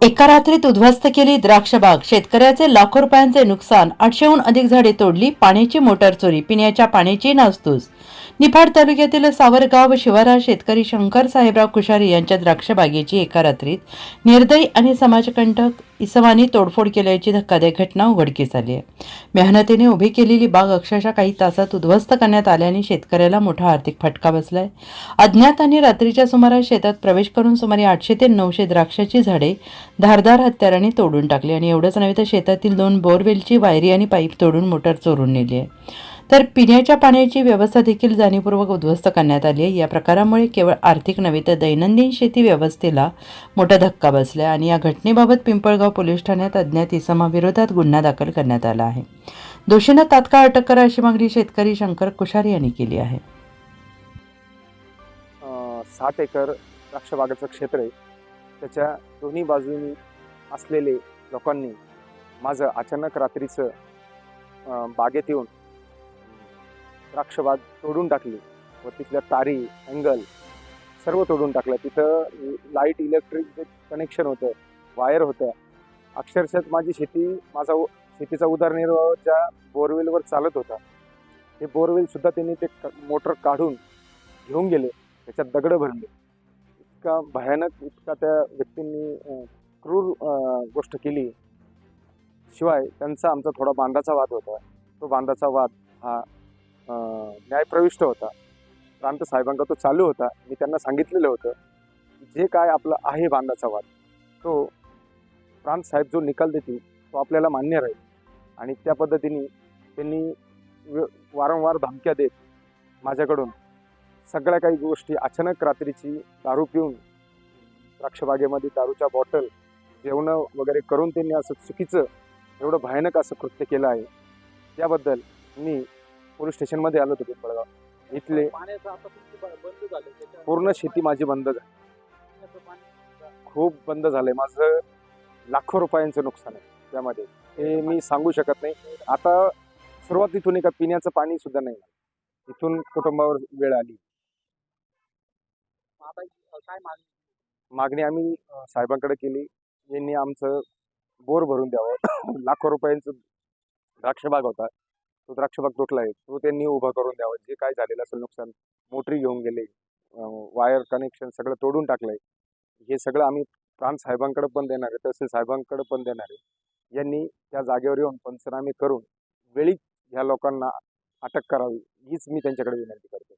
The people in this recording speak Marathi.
एका रात्रीत उद्ध्वस्त केली द्राक्षबाग, शेतकऱ्याचे लाखो रुपयांचे नुकसान, 800हून अधिक झाडे तोडली, पाण्याची मोटार चोरी, पिण्याच्या पाण्याची नासधूस. निफाड तालुक्यातील सावरगाव शिवारात शेतकरी शंकर साहेबराव कुशारी यांच्या द्राक्षबागेची एका रात्रीत निर्दयी आणि समाजकंटक इसमानी तोडफोड केल्याची धक्कादायक घटना उघडकीस आली आहे. मेहनतीने उभी केलेली बाग अक्षरशः काही तासात उद्ध्वस्त करण्यात आल्याने शेतकऱ्याला मोठा आर्थिक फटका बसलाय. अज्ञातांनी रात्रीच्या सुमारास शेतात प्रवेश करून सुमारे 800 ते 900 द्राक्षाची झाडे धारदार हत्याराने तोडून टाकले आणि एवढंच नव्हे तर शेतातील 2 बोरवेलची वायरी आणि पाईप तोडून मोटार चोरून नेली आहे. तर पिण्याच्या पाण्याची व्यवस्था देखील जाणीवपूर्वक उद्ध्वस्त करण्यात आली आहे. या प्रकारामुळे केवळ आर्थिक नव्हे तर दैनंदिन शेती व्यवस्थेला मोठा धक्का बसला आणि या घटनेबाबत पिंपळगाव पोलीस ठाण्यात अज्ञात इसमाविरोधात गुन्हा दाखल करण्यात आला आहे. दोषींना तात्काळ अटक करा अशी मागणी शेतकरी शंकर कुशारी यांनी केली आहे. 60 एकर द्राक्ष बागेचं क्षेत्र आहे. त्याच्या दोन्ही बाजूनी असलेले लोकांनी माझं अचानक रात्रीचं बागेत येऊन द्राक्षबाग तोडून टाकली व तिथल्या तारी अँगल सर्व तोडून टाकलं. तिथं लाईट इलेक्ट्रिक जे कनेक्शन होतं, वायर होत्या. अक्षरशः माझी शेतीचा उदरनिर्वाह ज्या बोरवेलवर चालत होता ते बोरवेलसुद्धा त्यांनी ते मोटर काढून घेऊन गेले, त्याच्यात दगड भरले. इतका भयानक, इतका त्या व्यक्तींनी क्रूर गोष्ट केली. शिवाय त्यांचा आमचा थोडा बांधाचा वाद होता. तो बांधाचा वाद हा न्यायप्रविष्ट होता. प्रांत साहेबांका तो चालू होता. मी त्यांना सांगितलेलं होतं जे काय आपलं आहे बांधाचा वाद, तो प्रांत साहेब जो निकाल देतील तो आपल्याला मान्य राहील. आणि त्या पद्धतीने त्यांनी वारंवार धमक्या देत माझ्याकडून सगळ्या काही गोष्टी अचानक रात्रीची दारू पिऊन द्राक्षबागेमध्ये दारूच्या बॉटल जेवणं वगैरे करून त्यांनी असं चुकीचं एवढं भयानक असं कृत्य केलं आहे. त्याबद्दल मी पोलीस स्टेशनमध्ये आलो होतो पिंपळगाव. इथले पूर्ण शेती माझी बंद झाली, खूप बंद झालंय. माझं लाखो रुपयांचं नुकसान आहे त्यामध्ये, हे मी सांगू शकत नाही. आता सुरुवात इथून एका पिण्याचं पाणी सुद्धा नाही, इथून कुटुंबावर वेळ आली. मागणी आम्ही साहेबांकडे केली. यांनी आमचं बोर भरून द्यावं. लाखो रुपयांचं द्राक्षबाग होता, तो द्राक्षबाग तुटला आहे, तो त्यांनी उभा करून द्यावा. जे काय झालेलं असेल नुकसान, मोटरी घेऊन गेले, वायर कनेक्शन सगळं तोडून टाकलंय. हे सगळं आम्ही प्रांत साहेबांकडे पण देणार आहे, तहसील साहेबांकडे पण देणार आहे. यांनी त्या जागेवर येऊन पंचनामे करून वेळीच ह्या लोकांना अटक करावी हीच मी त्यांच्याकडे विनंती करतो.